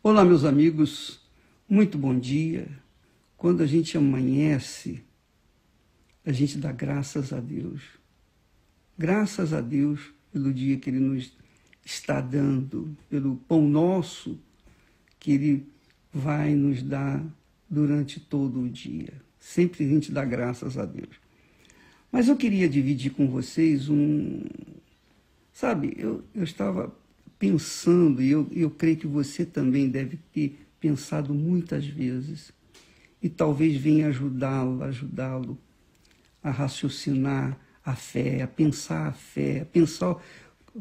Olá, meus amigos, muito bom dia. Quando a gente amanhece, a gente dá graças a Deus. Graças a Deus pelo dia que Ele nos está dando, pelo pão nosso que Ele vai nos dar durante todo o dia. Sempre a gente dá graças a Deus. Mas eu queria dividir com vocês Sabe, eu estava pensando, e eu creio que você também deve ter pensado muitas vezes, e talvez venha ajudá-lo a raciocinar a fé, a pensar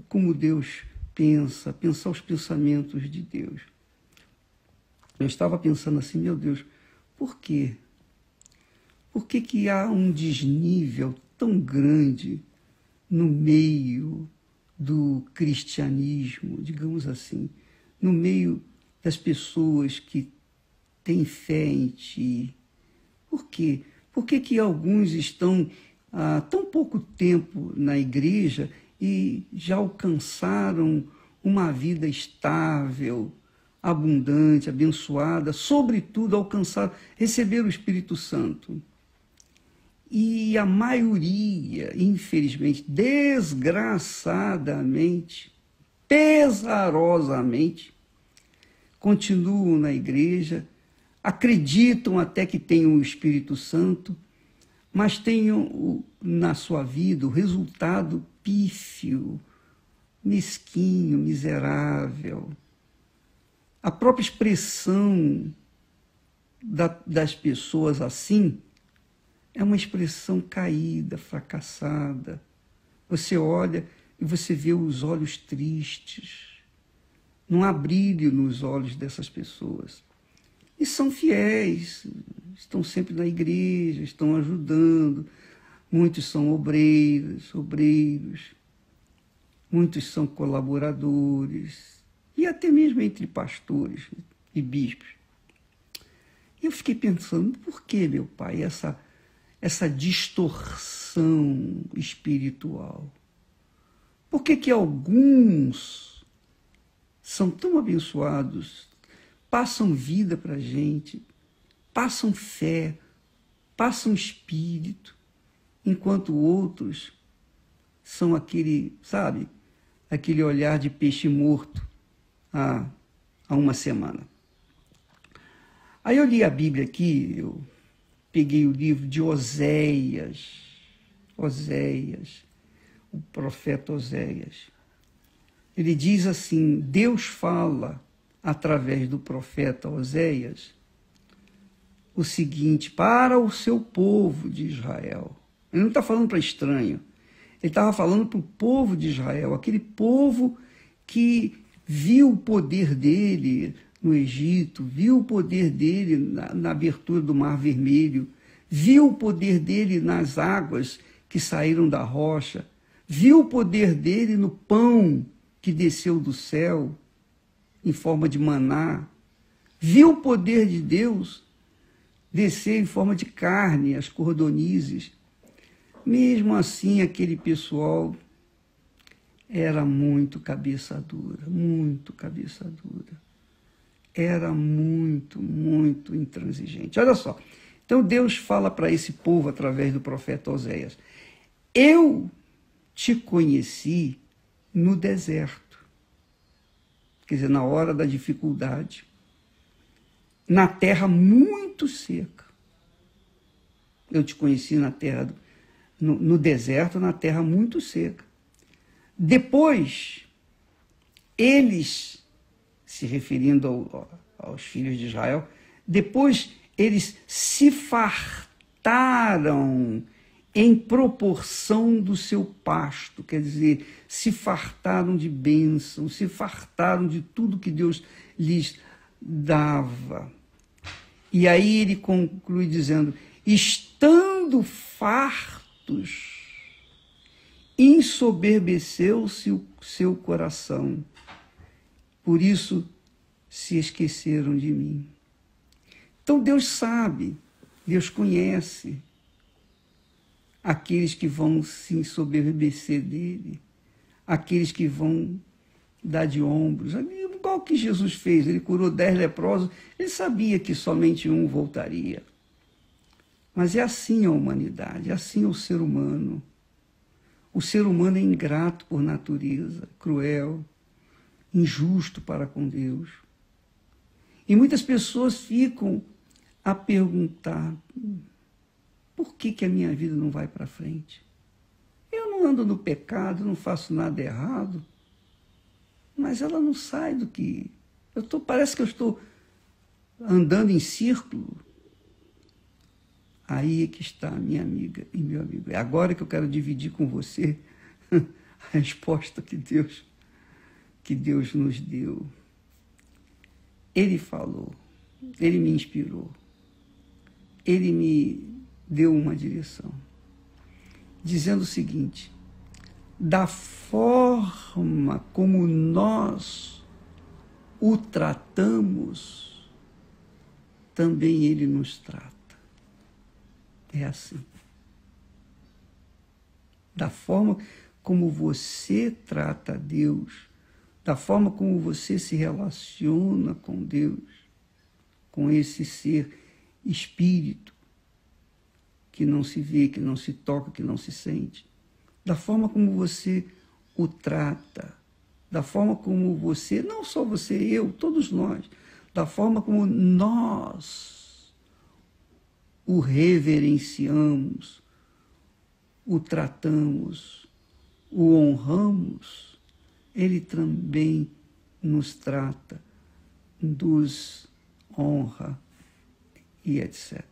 como Deus pensa, pensar os pensamentos de Deus. Eu estava pensando assim, meu Deus, por quê? Por que há um desnível tão grande no meio do cristianismo, digamos assim, no meio das pessoas que têm fé em Ti? Por quê? Por que alguns estão há tão pouco tempo na igreja e já alcançaram uma vida estável, abundante, abençoada, sobretudo receber o Espírito Santo? E a maioria, infelizmente, desgraçadamente, pesarosamente, continuam na igreja, acreditam até que tenham o Espírito Santo, mas tenham na sua vida o resultado pífio, mesquinho, miserável. A própria expressão das pessoas assim é uma expressão caída, fracassada. Você olha e você vê os olhos tristes. Não há brilho nos olhos dessas pessoas. E são fiéis, estão sempre na igreja, estão ajudando. Muitos são obreiros, muitos são colaboradores, e até mesmo entre pastores e bispos. E eu fiquei pensando, por que, meu pai, essa distorção espiritual? Por que alguns são tão abençoados, passam vida para a gente, passam fé, passam espírito, enquanto outros são aquele olhar de peixe morto há uma semana? Aí eu li a Bíblia aqui, eu peguei o livro de Oséias, o profeta Oséias. Ele diz assim, Deus fala através do profeta Oséias o seguinte, para o seu povo de Israel. Ele não está falando para estranho, ele estava falando para o povo de Israel, aquele povo que viu o poder dele no Egito, viu o poder dele na abertura do Mar Vermelho, viu o poder dele nas águas que saíram da rocha, viu o poder dele no pão que desceu do céu em forma de maná, viu o poder de Deus descer em forma de carne, as cordonizes. Mesmo assim, aquele pessoal era muito cabeça dura, era muito intransigente. Olha só, então Deus fala para esse povo através do profeta Oséias, eu te conheci no deserto, quer dizer, na hora da dificuldade, na terra muito seca. Eu te conheci na terra, no deserto, na terra muito seca. Depois, eles, se referindo aos filhos de Israel, depois eles se fartaram em proporção do seu pasto, quer dizer, se fartaram de bênçãos, se fartaram de tudo que Deus lhes dava. E aí ele conclui dizendo, estando fartos, ensoberbeceu-se o seu coração, por isso se esqueceram de mim. Então Deus sabe, Deus conhece aqueles que vão se ensoberbecer dele, aqueles que vão dar de ombros. igual que Jesus fez, ele curou 10 leprosos, ele sabia que somente um voltaria. Mas é assim a humanidade, é assim o ser humano. O ser humano é ingrato por natureza, cruel, injusto para com Deus. E muitas pessoas ficam a perguntar, por que a minha vida não vai para frente? Eu não ando no pecado, não faço nada errado, mas ela não sai do que... Parece que eu estou andando em círculo. Aí é que está, minha amiga e meu amigo. É agora que eu quero dividir com você a resposta que Deus nos deu. Ele falou, ele me inspirou, ele me deu uma direção, dizendo o seguinte: da forma como nós o tratamos, também ele nos trata. É assim. Da forma como você trata a Deus, da forma como você se relaciona com Deus, com esse ser espírito, que não se vê, que não se toca, que não se sente, da forma como você o trata, da forma como você, não só você, eu, todos nós, da forma como nós o reverenciamos, o tratamos, o honramos, ele também nos trata, nos honra e etc.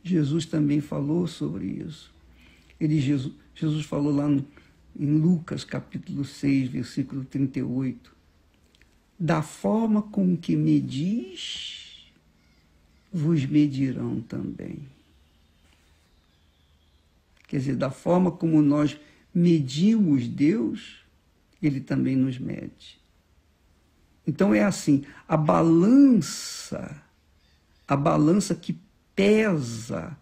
Jesus também falou sobre isso. Jesus falou lá em Lucas, capítulo 6, versículo 38, da forma com que medis, vos medirão também. Quer dizer, da forma como nós medimos Deus, ele também nos mede. Então é assim, a balança que pesa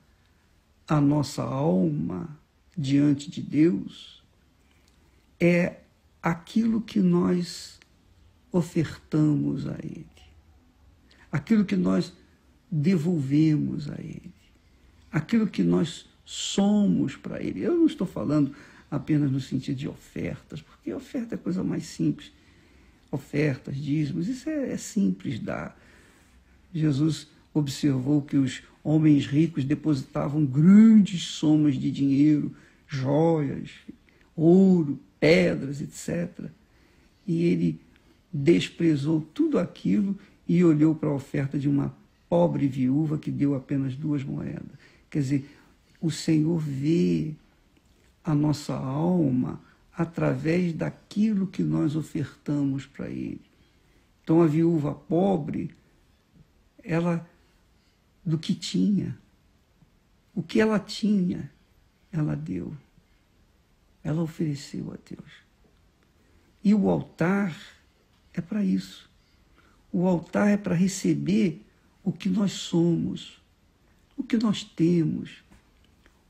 a nossa alma diante de Deus é aquilo que nós ofertamos a Ele, aquilo que nós devolvemos a Ele, aquilo que nós somos para Ele. Eu não estou falando apenas no sentido de ofertas, porque oferta é a coisa mais simples. Ofertas, dízimos, isso é simples dar. Jesus observou que os homens ricos depositavam grandes somas de dinheiro, joias, ouro, pedras, etc. E ele desprezou tudo aquilo e olhou para a oferta de uma pobre viúva que deu apenas 2 moedas. Quer dizer, o Senhor vê a nossa alma através daquilo que nós ofertamos para Ele. Então a viúva pobre, ela, do que tinha, o que ela tinha, ela deu. Ela ofereceu a Deus. E o altar é para isso. O altar é para receber o que nós somos, o que nós temos,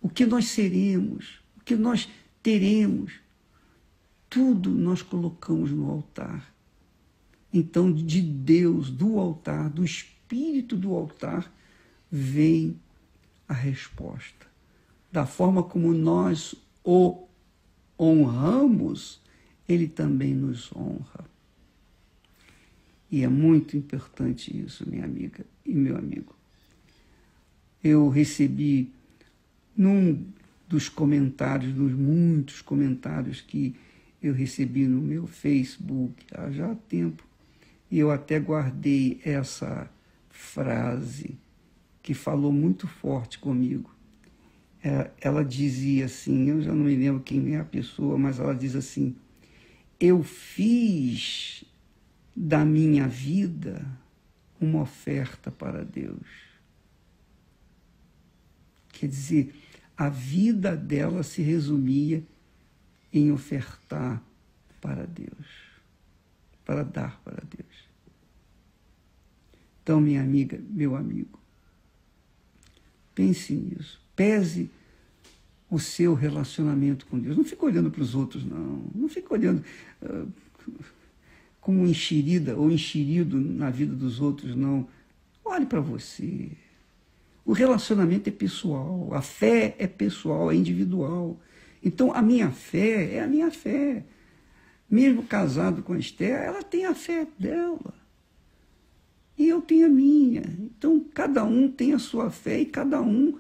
o que nós seremos, o que nós teremos. Tudo nós colocamos no altar. Então, de Deus, do altar, do Espírito do altar, vem a resposta. Da forma como nós o honramos, ele também nos honra. E é muito importante isso, minha amiga e meu amigo. Eu recebi, num dos comentários, dos muitos comentários que eu recebi no meu Facebook há já tempo, e eu até guardei essa frase que falou muito forte comigo. Ela dizia assim, eu já não me lembro quem é a pessoa, mas ela diz assim: eu fiz da minha vida uma oferta para Deus. Quer dizer, a vida dela se resumia em ofertar para Deus, para dar para Deus. Então, minha amiga, meu amigo, pense nisso, pese o seu relacionamento com Deus. Não fique olhando para os outros, não. Não fique olhando como enxerida ou enxerido na vida dos outros, não. Olhe para você. O relacionamento é pessoal, a fé é pessoal, é individual. Então, a minha fé é a minha fé. Mesmo casado com a Esther, ela tem a fé dela. E eu tenho a minha. Então, cada um tem a sua fé e cada um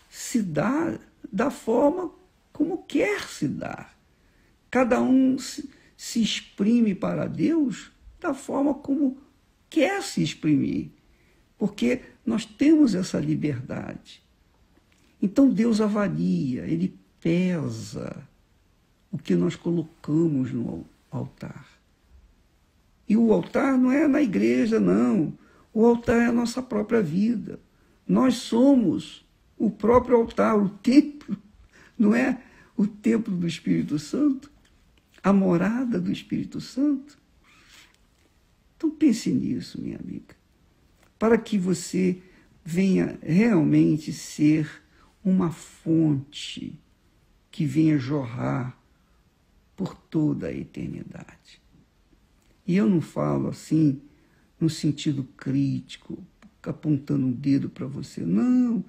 se dá da forma como quer se dar. Cada um se exprime para Deus da forma como quer se exprimir. Porque nós temos essa liberdade. Então, Deus avalia, Ele pesa o que nós colocamos no altar. E o altar não é na igreja, não. O altar é a nossa própria vida. Nós somos o próprio altar, o templo, não é o templo do Espírito Santo, a morada do Espírito Santo. Então pense nisso, minha amiga, para que você venha realmente ser uma fonte que venha jorrar por toda a eternidade. E eu não falo assim no sentido crítico, apontando um dedo para você. Não,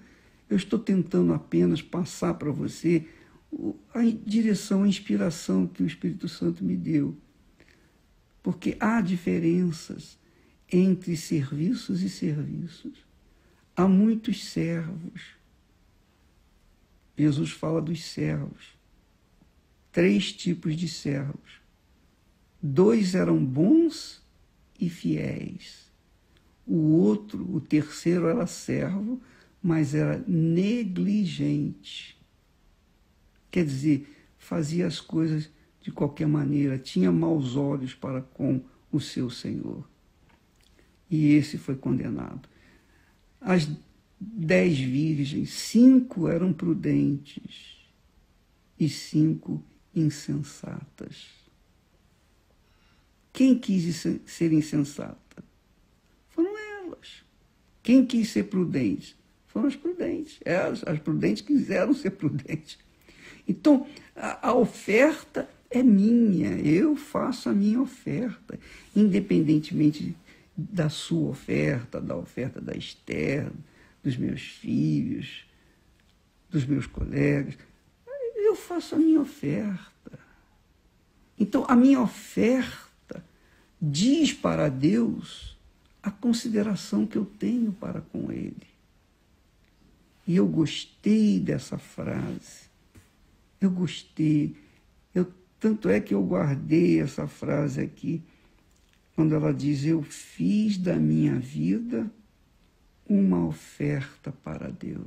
eu estou tentando apenas passar para você a direção, a inspiração que o Espírito Santo me deu. Porque há diferenças entre serviços e serviços. Há muitos servos. Jesus fala dos servos. 3 tipos de servos. 2 eram bons e fiéis. O terceiro era servo, mas era negligente. Quer dizer, fazia as coisas de qualquer maneira, tinha maus olhos para com o seu Senhor. E esse foi condenado. As 10 virgens, 5 eram prudentes e 5 insensatas. Quem quis ser insensata? Foram elas. Quem quis ser prudente? Foram as prudentes. Elas, as prudentes, quiseram ser prudentes. Então, a oferta é minha. Eu faço a minha oferta. Independentemente da sua oferta, da oferta da Esther, dos meus filhos, dos meus colegas, eu faço a minha oferta. Então, a minha oferta diz para Deus a consideração que eu tenho para com Ele. E eu gostei dessa frase. Eu gostei. Tanto é que eu guardei essa frase aqui, quando ela diz: eu fiz da minha vida uma oferta para Deus.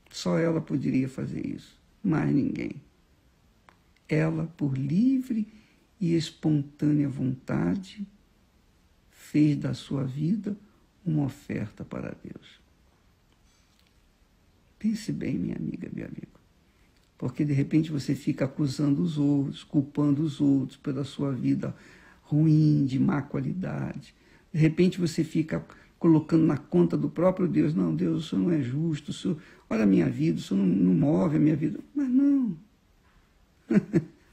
Só ela poderia fazer isso, mais ninguém. Ela, por livre e espontânea vontade, fez da sua vida uma oferta para Deus. Pense bem, minha amiga, meu amigo, porque de repente você fica acusando os outros, culpando os outros pela sua vida ruim, de má qualidade. De repente você fica colocando na conta do próprio Deus: não, Deus, o Senhor não é justo, o Senhor, olha a minha vida, o Senhor não move a minha vida. Mas não.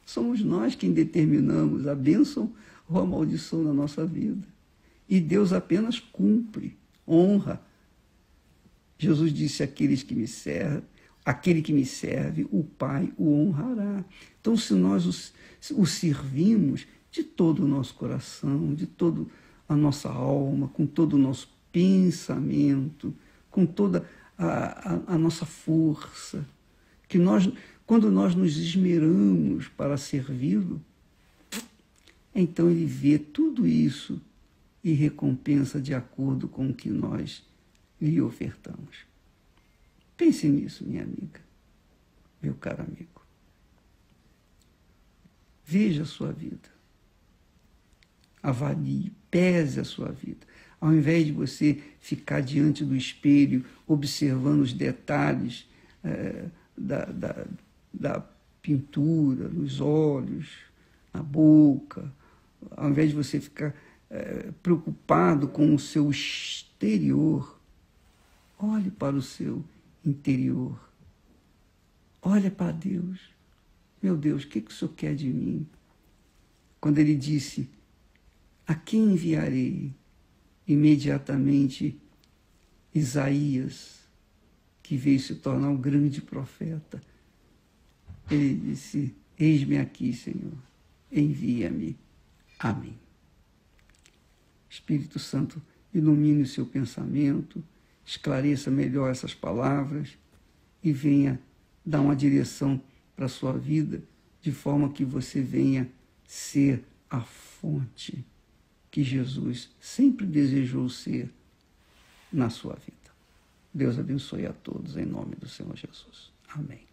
Somos nós quem determinamos a bênção ou a maldição na nossa vida. E Deus apenas cumpre, honra. Jesus disse: aquele que me serve, o Pai o honrará. Então, se nós o servirmos de todo o nosso coração, de toda a nossa alma, com todo o nosso pensamento, com toda a nossa força, que quando nós nos esmeramos para servi-lo, então Ele vê tudo isso e recompensa de acordo com o que nós lhe ofertamos. Pense nisso, minha amiga, meu caro amigo. Veja a sua vida. Avalie, pese a sua vida. Ao invés de você ficar diante do espelho, observando os detalhes da pintura, nos olhos, na boca, ao invés de você ficar preocupado com o seu exterior, olhe para o seu interior. Olha para Deus. Meu Deus, o que o Senhor quer de mim? quando ele disse: a quem enviarei? Imediatamente, Isaías, que veio se tornar um grande profeta, ele disse: eis-me aqui, Senhor, envia-me a mim. Espírito Santo, ilumine o seu pensamento, esclareça melhor essas palavras e venha dar uma direção para a sua vida, de forma que você venha ser a fonte que Jesus sempre desejou ser na sua vida. Deus abençoe a todos, em nome do Senhor Jesus. Amém.